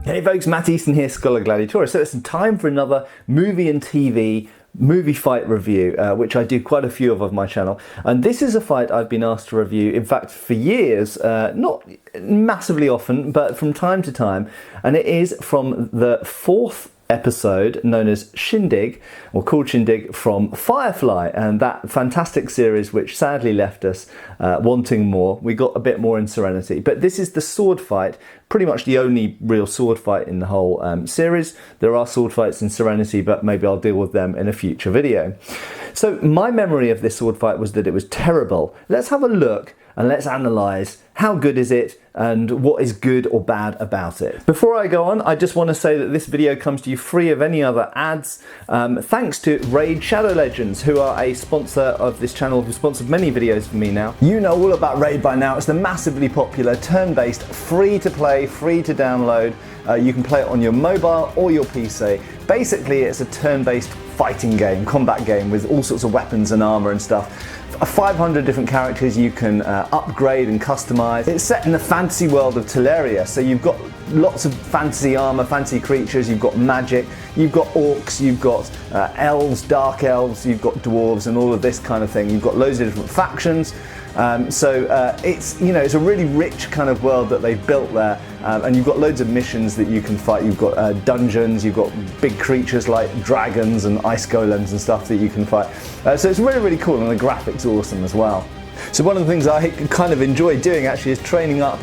Hey folks, Matt Easton here, Schola Gladiatoria. So it's time for another movie and TV movie fight review, which I do quite a few of on my channel. And this is a fight I've been asked to review, in fact, for years, not massively often, but from time to time. And it is from the fourth episode known as Shindig, or called Shindig, from Firefly, and that fantastic series which sadly left us wanting more. We got a bit more in Serenity, but this is the sword fight, pretty much the only real sword fight in the whole series. There are sword fights in Serenity, but maybe I'll deal with them in a future video. So my memory of this sword fight was that it was terrible. Let's have a look and let's analyse how good is it and what is good or bad about it. Before I go on, I just want to say that this video comes to you free of any other ads, thanks to Raid Shadow Legends, who are a sponsor of this channel, who've sponsored many videos for me now. You know all about Raid by now. It's the massively popular turn-based, free-to-play, free-to-download. You can play it on your mobile or your PC. Basically, it's a turn-based fighting game, combat game with all sorts of weapons and armour and stuff. 500 different characters you can upgrade and customize. It's set in the fantasy world of Teleria, so you've got lots of fantasy armor, fantasy creatures, you've got magic, you've got orcs, you've got elves, dark elves, you've got dwarves and all of this kind of thing. You've got loads of different factions. It's, you know, it's a really rich kind of world that they've built there, and you've got loads of missions that you can fight. You've got dungeons, you've got big creatures like dragons and ice golems and stuff that you can fight. So it's really, really cool, and the graphics are awesome as well. So one of the things I kind of enjoy doing actually is training up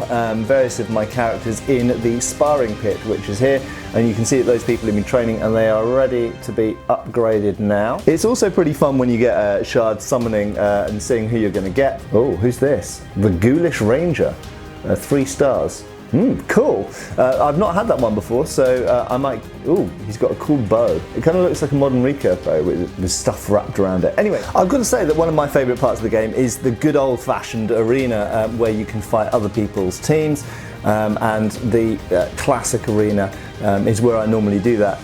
various of my characters in the sparring pit, which is here, and you can see that those people have been training and they are ready to be upgraded now. It's also pretty fun when you get shard summoning and seeing who you're going to get. Oh, who's this? The Ghoulish Ranger, 3 stars. Cool. I've not had that one before, so I might... Ooh, he's got a cool bow. It kind of looks like a modern recurve bow with stuff wrapped around it. Anyway, I've got to say that one of my favourite parts of the game is the good old-fashioned arena where you can fight other people's teams, and the classic arena is where I normally do that.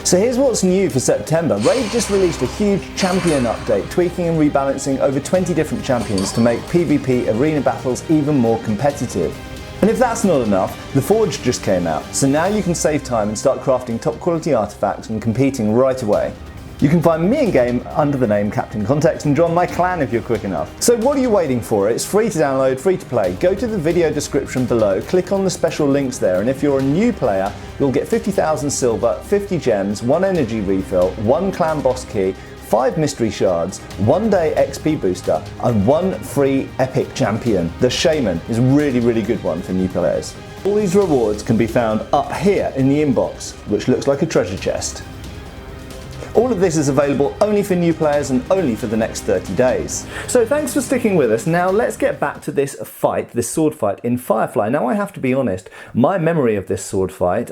So here's what's new for September. Raid just released a huge champion update, tweaking and rebalancing over 20 different champions to make PvP arena battles even more competitive. And if that's not enough, the Forge just came out, so now you can save time and start crafting top quality artifacts and competing right away. You can find me in game under the name Captain Context and join my clan if you're quick enough. So what are you waiting for? It's free to download, free to play. Go to the video description below, click on the special links there, and if you're a new player, you'll get 50,000 silver, 50 gems, 1 energy refill, 1 clan boss key, 5 mystery shards, 1 day XP booster, and 1 free epic champion. The Shaman is a really, really good one for new players. All these rewards can be found up here in the inbox, which looks like a treasure chest. All of this is available only for new players and only for the next 30 days. So thanks for sticking with us. Now let's get back to this fight, this sword fight in Firefly. Now I have to be honest, my memory of this sword fight,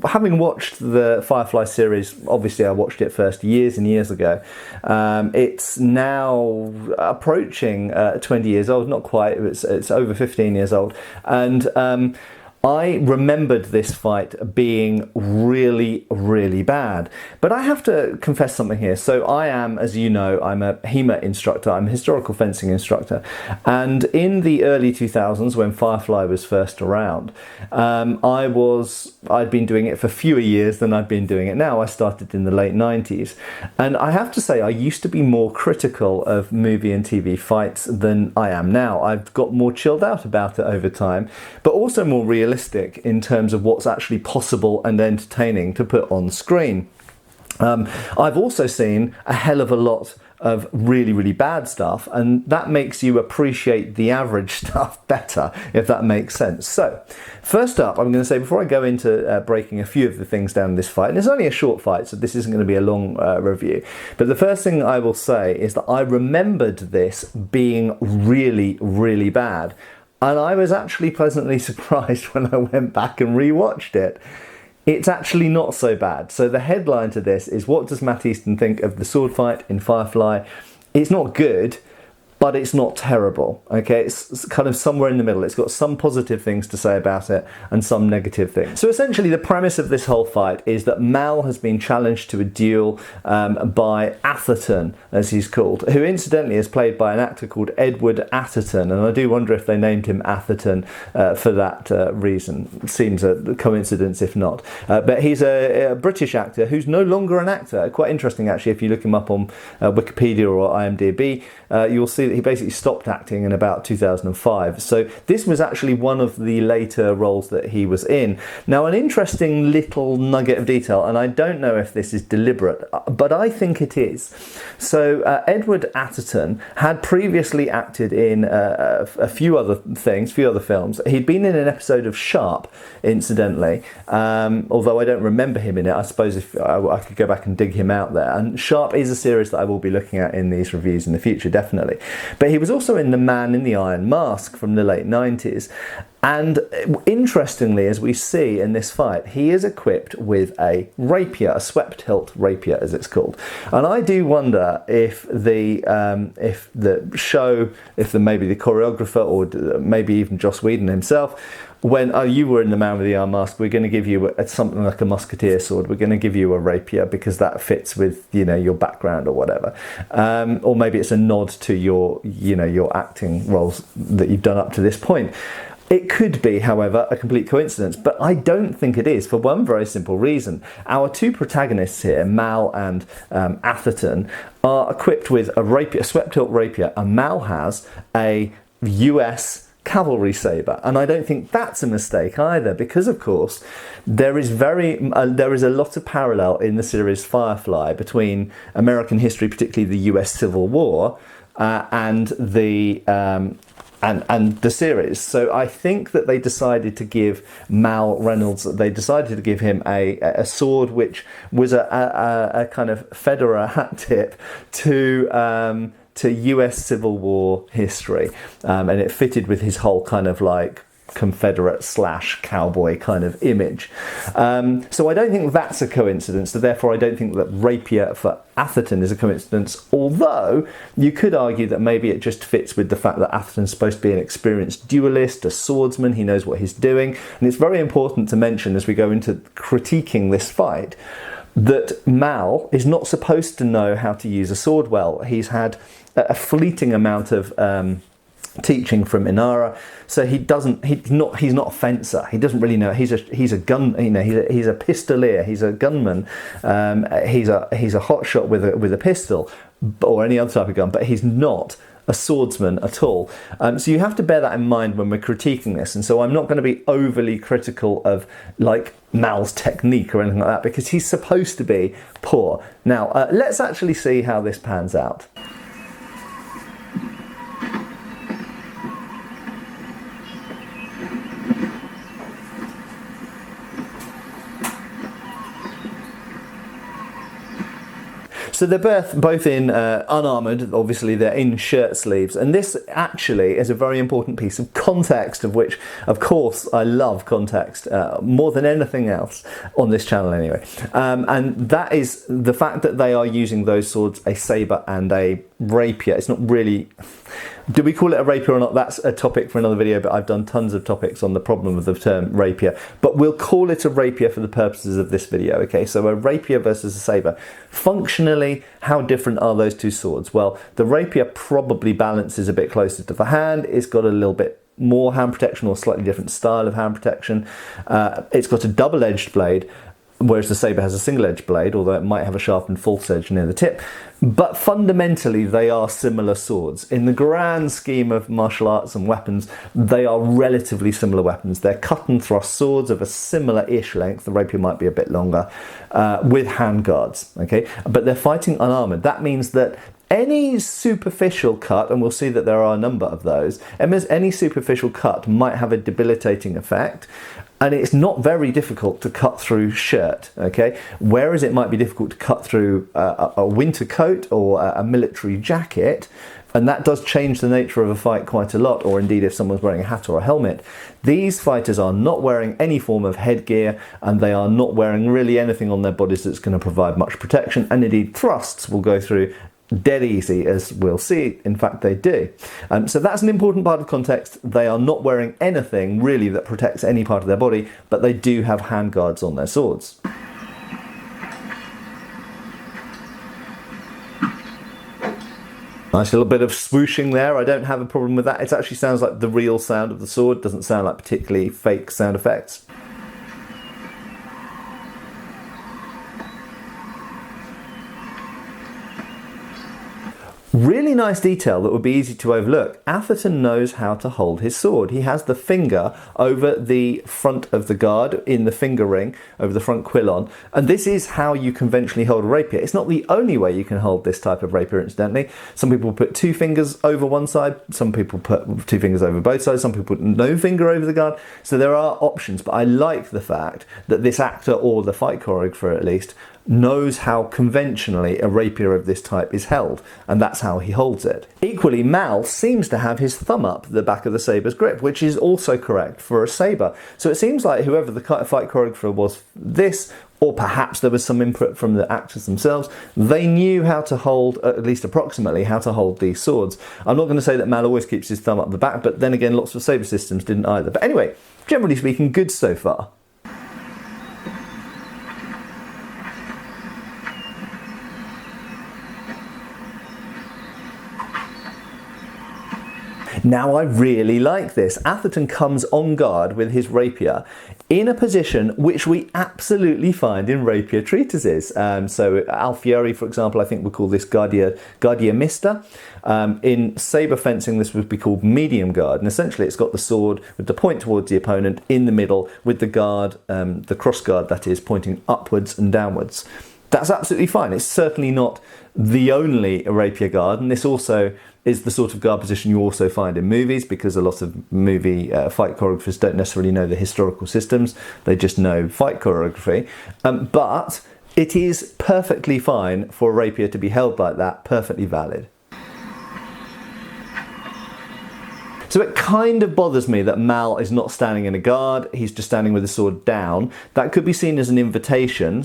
having watched the Firefly series, obviously I watched it first years and years ago. It's now approaching 20 years old, not quite, it's over 15 years old. And I remembered this fight being really, really bad. But I have to confess something here. So I am, as you know, I'm a HEMA instructor. I'm a historical fencing instructor. And in the early 2000s, when Firefly was first around, I'd been doing it for fewer years than I've been doing it now. I started in the late 90s. And I have to say, I used to be more critical of movie and TV fights than I am now. I've got more chilled out about it over time, but also more realistic in terms of what's actually possible and entertaining to put on screen. I've also seen a hell of a lot of really, really bad stuff, and that makes you appreciate the average stuff better, if that makes sense. So, first up, I'm going to say, before I go into breaking a few of the things down in this fight, and it's only a short fight, so this isn't going to be a long review, but the first thing I will say is that I remembered this being really, really bad. And I was actually pleasantly surprised when I went back and rewatched it. It's actually not so bad. So the headline to this is, what does Matt Easton think of the sword fight in Firefly? It's not good, but it's not terrible, okay? It's kind of somewhere in the middle. It's got some positive things to say about it and some negative things. So essentially the premise of this whole fight is that Mal has been challenged to a duel by Atherton, as he's called, who incidentally is played by an actor called Edward Atherton, and I do wonder if they named him Atherton for that reason. It seems a coincidence if not. But he's a British actor who's no longer an actor. Quite interesting actually, if you look him up on Wikipedia or IMDb, you'll see that he basically stopped acting in about 2005. So this was actually one of the later roles that he was in. Now, an interesting little nugget of detail, and I don't know if this is deliberate, but I think it is. So Edward Atherton had previously acted in a few other things, few other films. He'd been in an episode of Sharp, incidentally, although I don't remember him in it. I suppose if I could go back and dig him out there. And Sharp is a series that I will be looking at in these reviews in the future, definitely. But he was also in The Man in the Iron Mask from the late 90s. And interestingly, as we see in this fight, he is equipped with a rapier, a swept hilt rapier, as it's called. And I do wonder if the show, maybe the choreographer, or maybe even Joss Whedon himself, when you were in The Man with the Iron Mask, we're going to give you something like a musketeer sword. We're going to give you a rapier because that fits with your background or whatever. Or maybe it's a nod to your acting roles that you've done up to this point. It could be, however, a complete coincidence, but I don't think it is, for one very simple reason. Our two protagonists here, Mal and Atherton, are equipped with a rapier, a swept hilt rapier, and Mal has a US cavalry saber, and I don't think that's a mistake either, because of course there is a lot of parallel in the series Firefly between American history, particularly the US Civil War, and the series. So I think that they decided to give Mal Reynolds, they decided to give him a sword which was a kind of Federer hat tip to US Civil War history, and it fitted with his whole kind of like Confederate / cowboy kind of image. So I don't think that's a coincidence, so therefore I don't think that rapier for Atherton is a coincidence, although you could argue that maybe it just fits with the fact that Atherton's supposed to be an experienced duelist, a swordsman, he knows what he's doing. And it's very important to mention as we go into critiquing this fight that Mal is not supposed to know how to use a sword well. He's had a fleeting amount of teaching from Inara, so he's not a fencer. He doesn't really know. He's a gun. He's a pistolier. He's a gunman. He's a hotshot with a pistol or any other type of gun, but he's not a swordsman at all. So you have to bear that in mind when we're critiquing this. And so I'm not going to be overly critical of like Mal's technique or anything like that, because he's supposed to be poor. Now let's actually see how this pans out. So they're both in unarmoured, obviously they're in shirt sleeves, and this actually is a very important piece of context, of which, of course, I love context more than anything else on this channel anyway. And that is the fact that they are using those swords, a sabre and a rapier. It's not really... Do we call it a rapier or not? That's a topic for another video, but I've done tons of topics on the problem of the term rapier. But we'll call it a rapier for the purposes of this video, okay? So a rapier versus a sabre. Functionally, how different are those two swords? Well, the rapier probably balances a bit closer to the hand. It's got a little bit more hand protection or slightly different style of hand protection. It's got a double-edged blade, whereas the sabre has a single-edged blade, although it might have a sharpened false edge near the tip. But fundamentally, they are similar swords. In the grand scheme of martial arts and weapons, they are relatively similar weapons. They're cut and thrust swords of a similar-ish length. The rapier might be a bit longer, with handguards, okay? But they're fighting unarmoured. That means that any superficial cut, and we'll see that there are a number of those, any superficial cut might have a debilitating effect. And it's not very difficult to cut through shirt, okay? Whereas it might be difficult to cut through a winter coat or a military jacket, and that does change the nature of a fight quite a lot, or indeed if someone's wearing a hat or a helmet. These fighters are not wearing any form of headgear, and they are not wearing really anything on their bodies that's going to provide much protection, and indeed thrusts will go through dead easy, as we'll see. In fact, they do. So that's an important part of context. They are not wearing anything really that protects any part of their body, but they do have handguards on their swords. Nice little bit of swooshing there. I don't have a problem with that. It actually sounds like the real sound of the sword. It doesn't sound like particularly fake sound effects. Really nice detail that would be easy to overlook. Atherton knows how to hold his sword. He has the finger over the front of the guard in the finger ring, over the front quillon, and this is how you conventionally hold a rapier. It's not the only way you can hold this type of rapier, incidentally. Some people put 2 fingers over one side, some people put 2 fingers over both sides, some people put no finger over the guard, so there are options, but I like the fact that this actor, or the fight choreographer at least, knows how conventionally a rapier of this type is held, and that's how he holds it. Equally, Mal seems to have his thumb up the back of the sabre's grip, which is also correct for a sabre. So it seems like whoever the fight choreographer was this, or perhaps there was some input from the actors themselves, they knew how to hold, at least approximately, how to hold these swords. I'm not going to say that Mal always keeps his thumb up the back, but then again, lots of sabre systems didn't either. But anyway, generally speaking, good so far. Now I really like this. Atherton comes on guard with his rapier in a position which we absolutely find in rapier treatises. So Alfieri, for example, I think we call this Guardia Mista. In sabre fencing, this would be called medium guard, and essentially it's got the sword with the point towards the opponent in the middle, with the guard, the cross guard that is, pointing upwards and downwards. That's absolutely fine. It's certainly not the only rapier guard, and this also is the sort of guard position you also find in movies, because a lot of movie fight choreographers don't necessarily know the historical systems, they just know fight choreography. But it is perfectly fine for a rapier to be held like that, perfectly valid. So it kind of bothers me that Mal is not standing in a guard, he's just standing with the sword down. That could be seen as an invitation,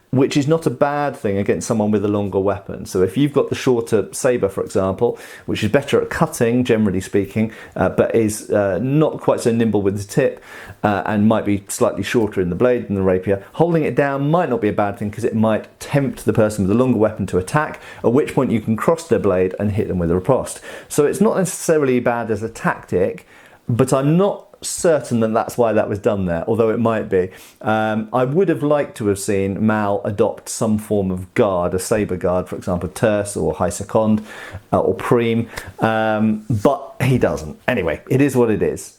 which is not a bad thing against someone with a longer weapon. So if you've got the shorter sabre, for example, which is better at cutting, generally speaking, but is not quite so nimble with the tip, and might be slightly shorter in the blade than the rapier, holding it down might not be a bad thing, because it might tempt the person with the longer weapon to attack, at which point you can cross their blade and hit them with a riposte. So it's not necessarily bad as a tactic, but I'm not certain that that's why that was done there, although it might be. I would have liked to have seen Mal adopt some form of guard, a sabre guard, for example, terce or high second or prime, but he doesn't. Anyway, it is what it is.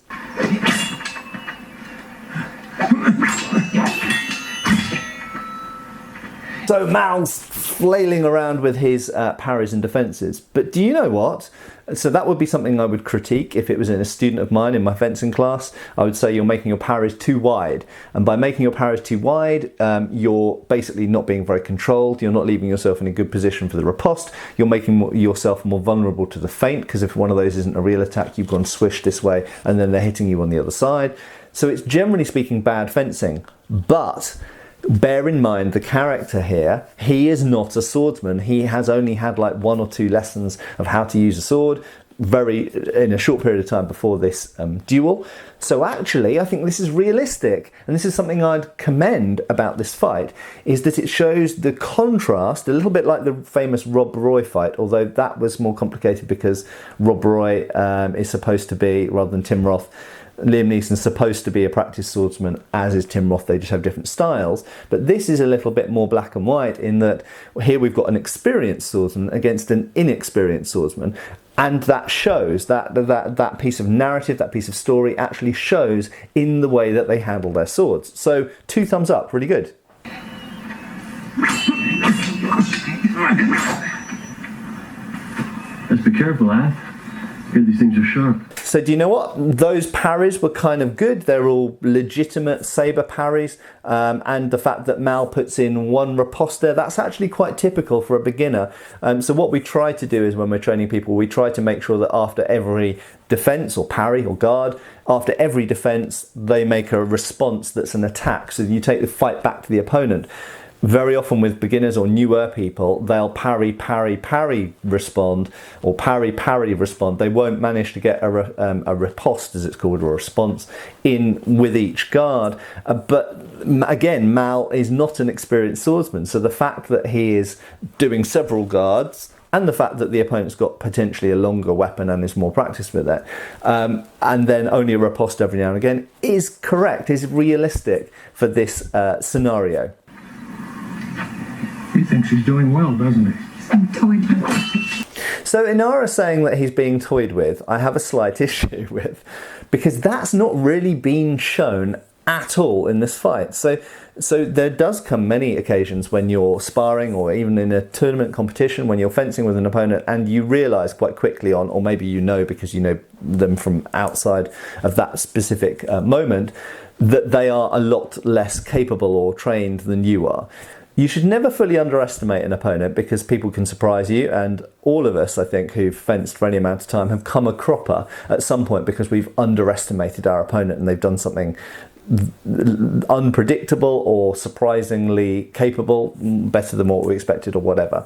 So Mal's flailing around with his parries and defences. But do you know what? So that would be something I would critique if it was in a student of mine in my fencing class. I would say you're making your parries too wide. And by making your parries too wide, you're basically not being very controlled. You're not leaving yourself in a good position for the riposte. You're making yourself more vulnerable to the feint, because if one of those isn't a real attack, you've gone swish this way and then they're hitting you on the other side. So it's generally speaking bad fencing. But bear in mind the character here, he is not a swordsman. He has only had like 1 or 2 lessons of how to use a sword in a short period of time before this duel. So actually I think this is realistic, and this is something I'd commend about this fight, is that it shows the contrast, a little bit like the famous Rob Roy fight, although that was more complicated because Rob Roy is supposed to be, rather than Tim Roth, Liam Neeson's supposed to be a practiced swordsman, as is Tim Roth. They just have different styles. But this is a little bit more black and white, in that here we've got an experienced swordsman against an inexperienced swordsman. And that shows, that piece of narrative, that piece of story actually shows in the way that they handle their swords. So 2 thumbs up, really good. Let's be careful, lad. Here, these things are sharp. So do you know what? Those parries were kind of good. They're all legitimate sabre parries. And the fact that Mal puts in 1 riposte there, that's actually quite typical for a beginner. So what we try to do is, when we're training people, we try to make sure that after every defence or parry or guard, after every defence, they make a response that's an attack. So you take the fight back to the opponent. very often with beginners or newer people, they'll parry, parry, parry respond, or parry, parry respond. They won't manage to get a riposte, as it's called, or a response in with each guard. But again, Mal is not an experienced swordsman, so the fact that he is doing several guards, and the fact that the opponent's got potentially a longer weapon and is more practiced with it, and then only a riposte every now and again, is correct, is realistic for this scenario. He thinks he's doing well, doesn't he? I'm toyed with. So Inara saying that he's being toyed with, I have a slight issue with, because that's not really been shown at all in this fight. So there does come many occasions when you're sparring, or even in a tournament competition, when you're fencing with an opponent and you realise quite quickly on, or maybe you know because you know them from outside of that specific moment, that they are a lot less capable or trained than you are. You should never fully underestimate an opponent, because people can surprise you, and all of us, I think, who've fenced for any amount of time have come a cropper at some point because we've underestimated our opponent and they've done something unpredictable or surprisingly capable, better than what we expected or whatever.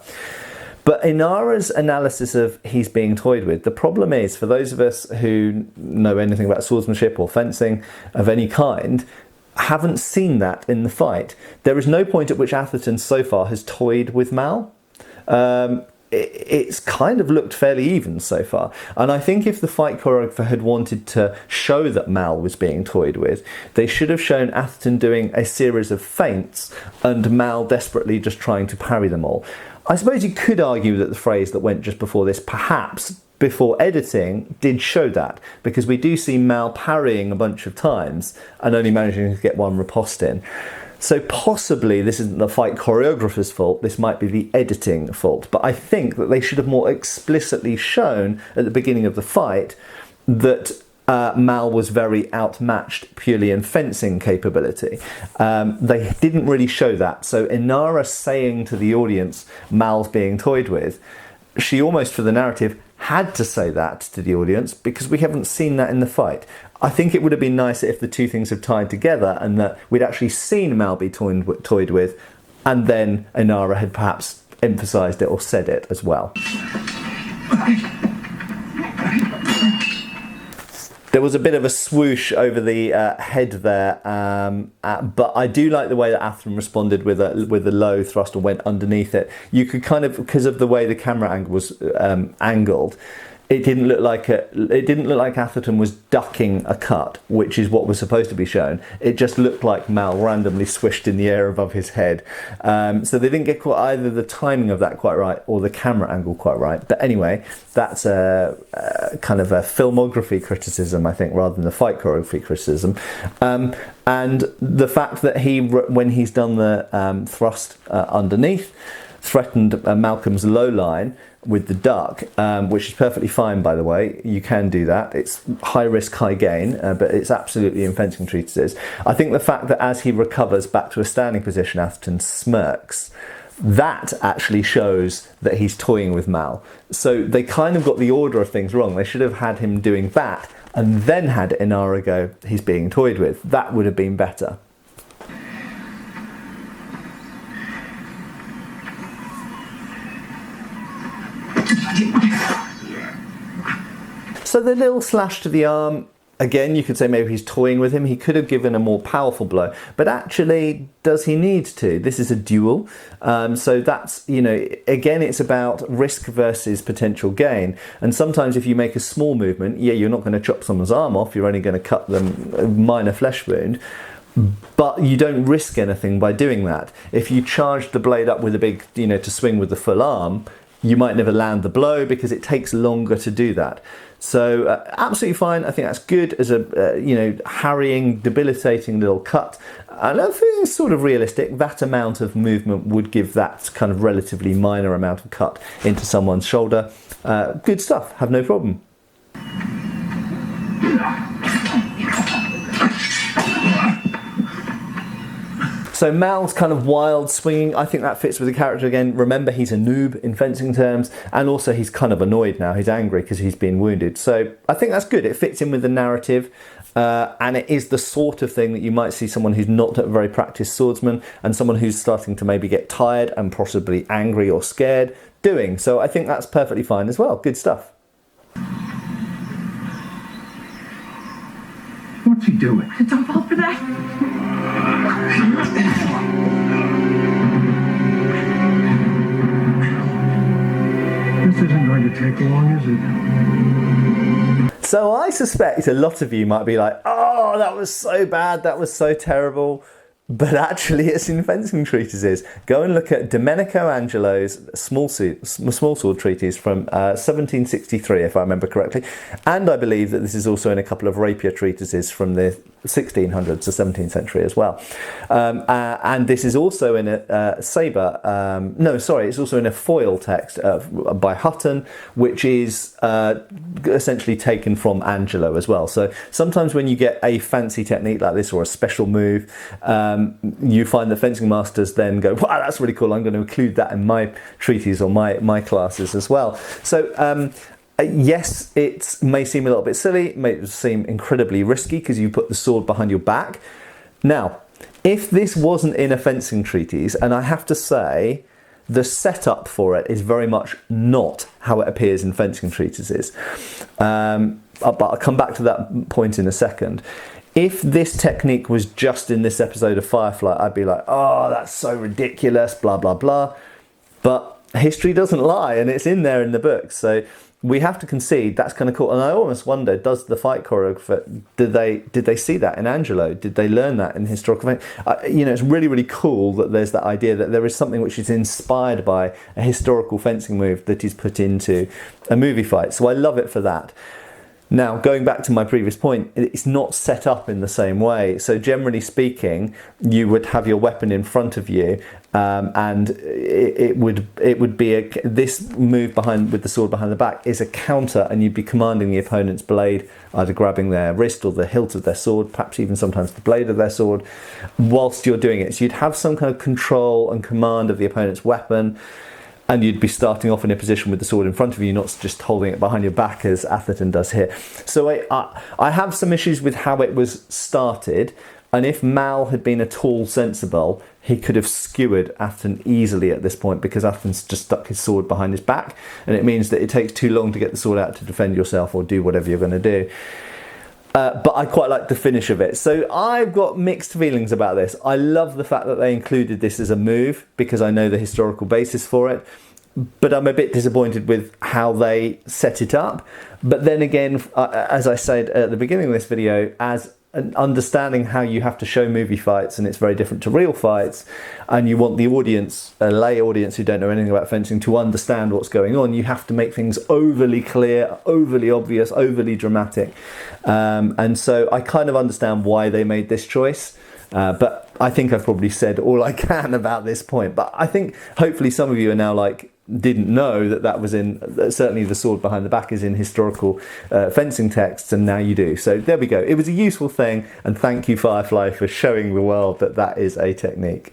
But Inara's analysis of he's being toyed with, the problem is, for those of us who know anything about swordsmanship or fencing of any kind, haven't seen that in the fight. There is no point at which Atherton so far has toyed with Mal. It's kind of looked fairly even so far. And I think if the fight choreographer had wanted to show that Mal was being toyed with, they should have shown Atherton doing a series of feints and Mal desperately just trying to parry them all. I suppose you could argue that the phrase that went just before this, perhaps before editing, did show that, because we do see Mal parrying a bunch of times and only managing to get one riposte in. So possibly this isn't the fight choreographer's fault, this might be the editing fault. But I think that they should have more explicitly shown at the beginning of the fight that Mal was very outmatched purely in fencing capability. They didn't really show that. So Inara saying to the audience, Mal's being toyed with, she almost, for the narrative, had to say that to the audience because we haven't seen that in the fight. I think it would have been nicer if the two things had tied together and that we'd actually seen Mal be toyed with, and then Inara had perhaps emphasised it or said it as well. There was a bit of a swoosh over the head there, but I do like the way that Atherton responded with a low thrust and went underneath it. You could kind of, because of the way the camera angle was angled, it didn't look like Atherton was ducking a cut, which is what was supposed to be shown. It just looked like Mal randomly swished in the air above his head. So they didn't get either the timing of that quite right or the camera angle quite right. But anyway, that's a kind of a filmography criticism, I think, rather than the fight choreography criticism. And the fact that when he's done the thrust underneath, threatened Malcolm's low line with the duck, which is perfectly fine, by the way. You can do that. It's high risk, high gain, but it's absolutely in fencing treatises. I think the fact that as he recovers back to a standing position, Atherton smirks, that actually shows that he's toying with Mal. So they kind of got the order of things wrong. They should have had him doing that and then had Inara go, he's being toyed with. That would have been better. So the little slash to the arm, again, you could say maybe he's toying with him. He could have given a more powerful blow, but actually, does he need to? This is a duel. So that's, again, it's about risk versus potential gain. And sometimes if you make a small movement, you're not going to chop someone's arm off. You're only going to cut them a minor flesh wound. But you don't risk anything by doing that. If you charge the blade up with a big, to swing with the full arm, you might never land the blow because it takes longer to do that. So absolutely fine. I think that's good as a harrying, debilitating little cut. And I think it's sort of realistic. That amount of movement would give that kind of relatively minor amount of cut into someone's shoulder. Good stuff. Have no problem. So Mal's kind of wild, swinging, I think that fits with the character again. Remember, he's a noob in fencing terms, and also he's kind of annoyed now. He's angry because he's been wounded. So I think that's good. It fits in with the narrative, and it is the sort of thing that you might see someone who's not a very practiced swordsman and someone who's starting to maybe get tired and possibly angry or scared doing. So I think that's perfectly fine as well. Good stuff. What's he doing? Don't fall for that. This isn't going to take long, is it? So I suspect a lot of you might be like, oh, that was so bad, that was so terrible. But actually it's in fencing treatises. Go and look at Domenico Angelo's small sword treatise from 1763, if I remember correctly. And I believe that this is also in a couple of rapier treatises from the 1600s to 17th century as well. And this is also in a sabre, it's also in a foil text by Hutton, which is essentially taken from Angelo as well. So sometimes when you get a fancy technique like this or a special move, you find that fencing masters then go, wow, that's really cool, I'm going to include that in my treatise or my classes as well. So yes, it may seem a little bit silly, it may seem incredibly risky because you put the sword behind your back. Now, if this wasn't in a fencing treatise, and I have to say, the setup for it is very much not how it appears in fencing treatises. But I'll come back to that point in a second. If this technique was just in this episode of Firefly, I'd be like, oh, that's so ridiculous, blah, blah, blah. But history doesn't lie, and it's in there in the book. So we have to concede that's kind of cool. And I almost wonder, does the fight choreographer, did they see that in Angelo? Did they learn that in historical? It's really, really cool that there's that idea that there is something which is inspired by a historical fencing move that is put into a movie fight. So I love it for that. Now, going back to my previous point, it's not set up in the same way. So generally speaking, you would have your weapon in front of you, and it would be this move with the sword behind the back is a counter, and you'd be commanding the opponent's blade, either grabbing their wrist or the hilt of their sword, perhaps even sometimes the blade of their sword, whilst you're doing it. So you'd have some kind of control and command of the opponent's weapon. And you'd be starting off in a position with the sword in front of you, not just holding it behind your back as Atherton does here. So I have some issues with how it was started. And if Mal had been at all sensible, he could have skewered Atherton easily at this point, because Atherton's just stuck his sword behind his back. And it means that it takes too long to get the sword out to defend yourself or do whatever you're going to do. But I quite like the finish of it. So I've got mixed feelings about this. I love the fact that they included this as a move because I know the historical basis for it. But I'm a bit disappointed with how they set it up. But then again, as I said at the beginning of this video, as understanding how you have to show movie fights, and it's very different to real fights, and you want the audience, a lay audience who don't know anything about fencing, to understand what's going on, you have to make things overly clear, overly obvious, overly dramatic. And so I kind of understand why they made this choice. But I think I've probably said all I can about this point. But I think hopefully some of you are now like, didn't know that was in, certainly the sword behind the back is in historical fencing texts, and now you do. So there we go. It was a useful thing, and thank you, Firefly, for showing the world that that is a technique.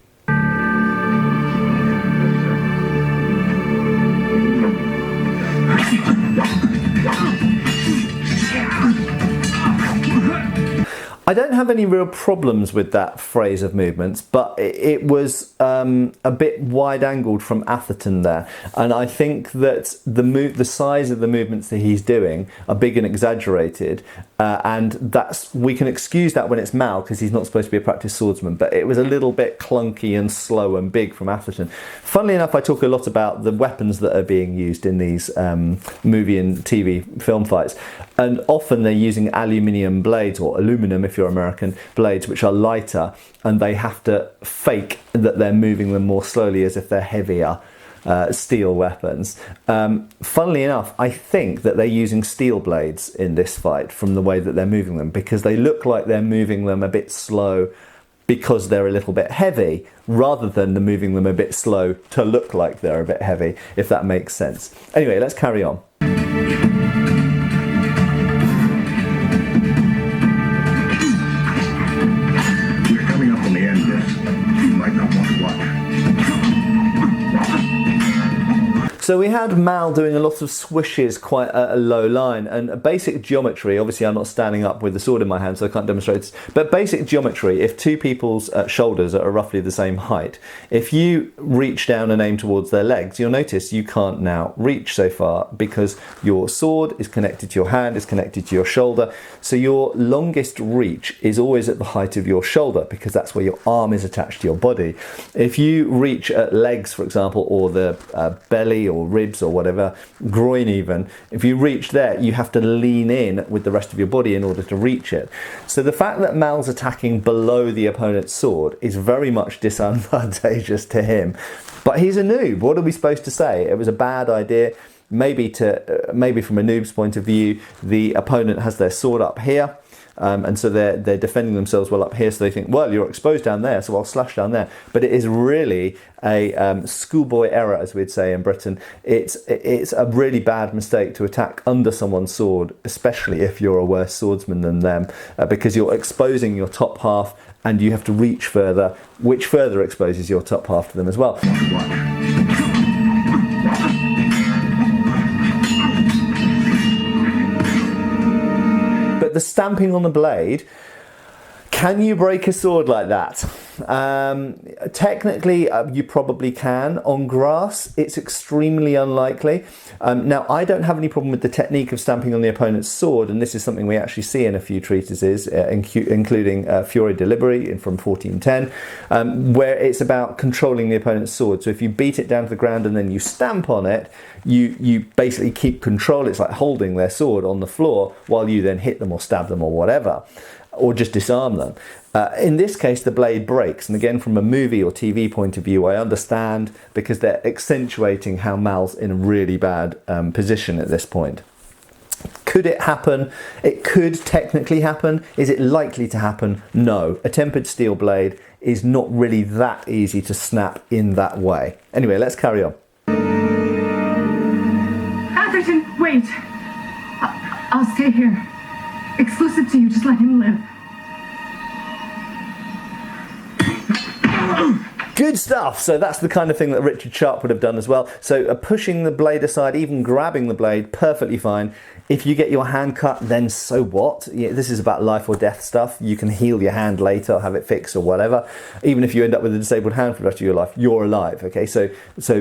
I don't have any real problems with that phrase of movements, but it was a bit wide-angled from Atherton there, and I think that the size of the movements that he's doing are big and exaggerated, and we can excuse that when it's Mal because he's not supposed to be a practiced swordsman, but it was a little bit clunky and slow and big from Atherton. Funnily enough, I talk a lot about the weapons that are being used in these movie and TV film fights, and often they're using aluminium blades, or aluminum if you're American, blades, which are lighter, and they have to fake that they're moving them more slowly as if they're heavier steel weapons. Funnily enough, I think that they're using steel blades in this fight from the way that they're moving them, because they look like they're moving them a bit slow because they're a little bit heavy, rather than the moving them a bit slow to look like they're a bit heavy, if that makes sense. Anyway, let's carry on. So we had Mal doing a lot of swishes quite at a low line, and basic geometry, obviously I'm not standing up with the sword in my hand so I can't demonstrate this, but basic geometry, if two people's shoulders are roughly the same height, if you reach down and aim towards their legs, you'll notice you can't now reach so far because your sword is connected to your hand, is connected to your shoulder, so your longest reach is always at the height of your shoulder because that's where your arm is attached to your body. If you reach at legs, for example, or the belly or ribs or whatever, groin even, if you reach there, you have to lean in with the rest of your body in order to reach it. So the fact that Mal's attacking below the opponent's sword is very much disadvantageous to him. But he's a noob. What are we supposed to say? It was a bad idea. Maybe from a noob's point of view, the opponent has their sword up here. And so they're defending themselves well up here, so they think, well, you're exposed down there, so I'll slash down there. But it is really a schoolboy error, as we'd say in Britain. It's a really bad mistake to attack under someone's sword, especially if you're a worse swordsman than them, because you're exposing your top half and you have to reach further, which further exposes your top half to them as well. The stamping on the blade, can you break a sword like that? Technically, you probably can. On grass, it's extremely unlikely. Now, I don't have any problem with the technique of stamping on the opponent's sword, and this is something we actually see in a few treatises, including Fiore de Liberi from 1410, where it's about controlling the opponent's sword. So if you beat it down to the ground and then you stamp on it, you basically keep control. It's like holding their sword on the floor while you then hit them or stab them or whatever, or just disarm them. In this case, the blade breaks. And again, from a movie or TV point of view, I understand because they're accentuating how Mal's in a really bad position at this point. Could it happen? It could technically happen. Is it likely to happen? No. A tempered steel blade is not really that easy to snap in that way. Anyway, let's carry on. Atherton, wait. I'll stay here. Exclusive to you, just let him live. Good stuff. So that's the kind of thing that Richard Sharp would have done as well. So pushing the blade aside, even grabbing the blade, perfectly fine. If you get your hand cut, then so what? This is about life or death stuff. You can heal your hand later or have it fixed or whatever. Even if you end up with a disabled hand for the rest of your life, you're alive. Okay, so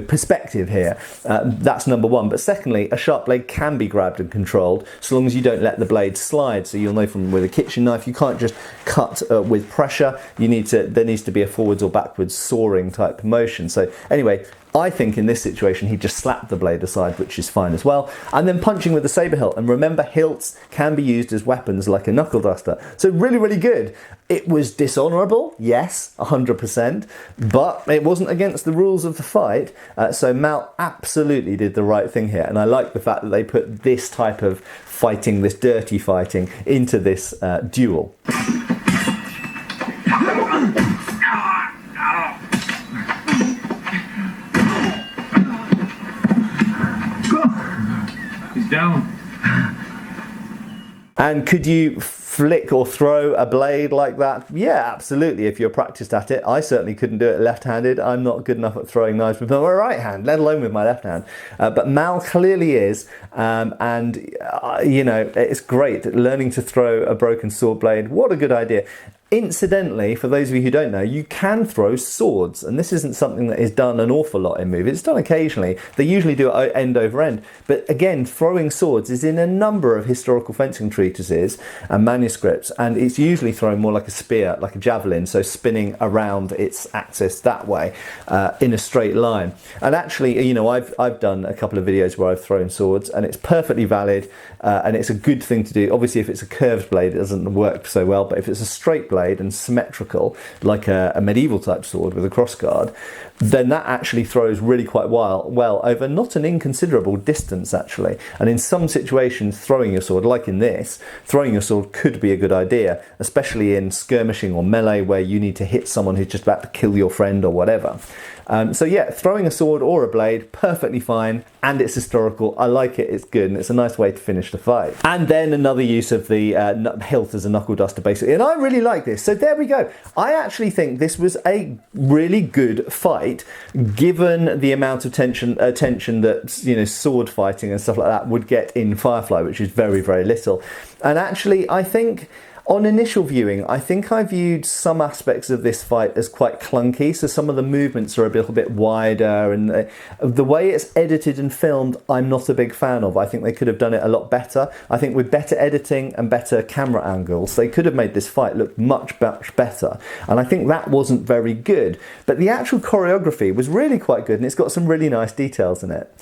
perspective here. That's number one. But secondly, a sharp blade can be grabbed and controlled so long as you don't let the blade slide. So you'll know from with a kitchen knife, you can't just cut with pressure. There needs to be a forwards or backwards soaring type motion. So anyway, I think in this situation he just slapped the blade aside, which is fine as well, and then punching with the saber hilt. And remember, hilts can be used as weapons like a knuckle duster. So really, really good. It was dishonourable, yes, 100%, but it wasn't against the rules of the fight. So Mal absolutely did the right thing here, and I like the fact that they put this type of fighting, this dirty fighting, into this duel. Down. And could you flick or throw a blade like that? Yeah, absolutely, if you're practiced at it. I certainly couldn't do it left-handed. I'm not good enough at throwing knives with my right hand, let alone with my left hand. But Mal clearly is, you know, it's great learning to throw a broken sword blade. What a good idea. Incidentally, for those of you who don't know, you can throw swords, and this isn't something that is done an awful lot in movies. It's done occasionally. They usually do it end over end. But again, throwing swords is in a number of historical fencing treatises and manuscripts, and it's usually thrown more like a spear, like a javelin, so spinning around its axis that way, in a straight line. And actually, you know, I've done a couple of videos where I've thrown swords, and it's perfectly valid, and it's a good thing to do. Obviously, if it's a curved blade, it doesn't work so well, but if it's a straight blade and symmetrical, like a medieval type sword with a crossguard, then that actually throws really quite well over not an inconsiderable distance actually. And in some situations, throwing your sword, like in this, throwing your sword could be a good idea, especially in skirmishing or melee where you need to hit someone who's just about to kill your friend or whatever. So yeah, throwing a sword or a blade, perfectly fine, and it's historical. I like it, it's good, and it's a nice way to finish the fight. And then another use of the hilt as a knuckle duster, basically, and I really like this. So there we go. I actually think this was a really good fight, given the amount of attention that, you know, sword fighting and stuff like that would get in Firefly, which is very, very little. And actually, I think on initial viewing, I think I viewed some aspects of this fight as quite clunky, so some of the movements are a little bit wider, and the way it's edited and filmed, I'm not a big fan of. I think they could have done it a lot better. I think with better editing and better camera angles, they could have made this fight look much better, and I think that wasn't very good. But the actual choreography was really quite good, and it's got some really nice details in it.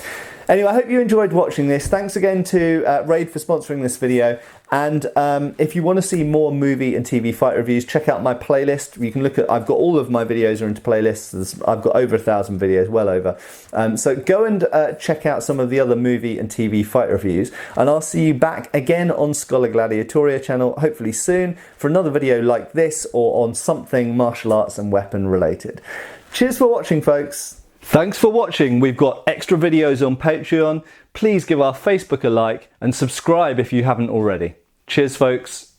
Anyway, I hope you enjoyed watching this. Thanks again to Raid for sponsoring this video. And if you want to see more movie and TV fight reviews, check out my playlist. You can look at, I've got all of my videos are into playlists. I've got over 1,000 videos, well over. So go and check out some of the other movie and TV fight reviews. And I'll see you back again on Schola Gladiatoria channel, hopefully soon, for another video like this or on something martial arts and weapon related. Cheers for watching, folks. Thanks for watching. We've got extra videos on Patreon. Please give our Facebook a like and subscribe if you haven't already. Cheers, folks.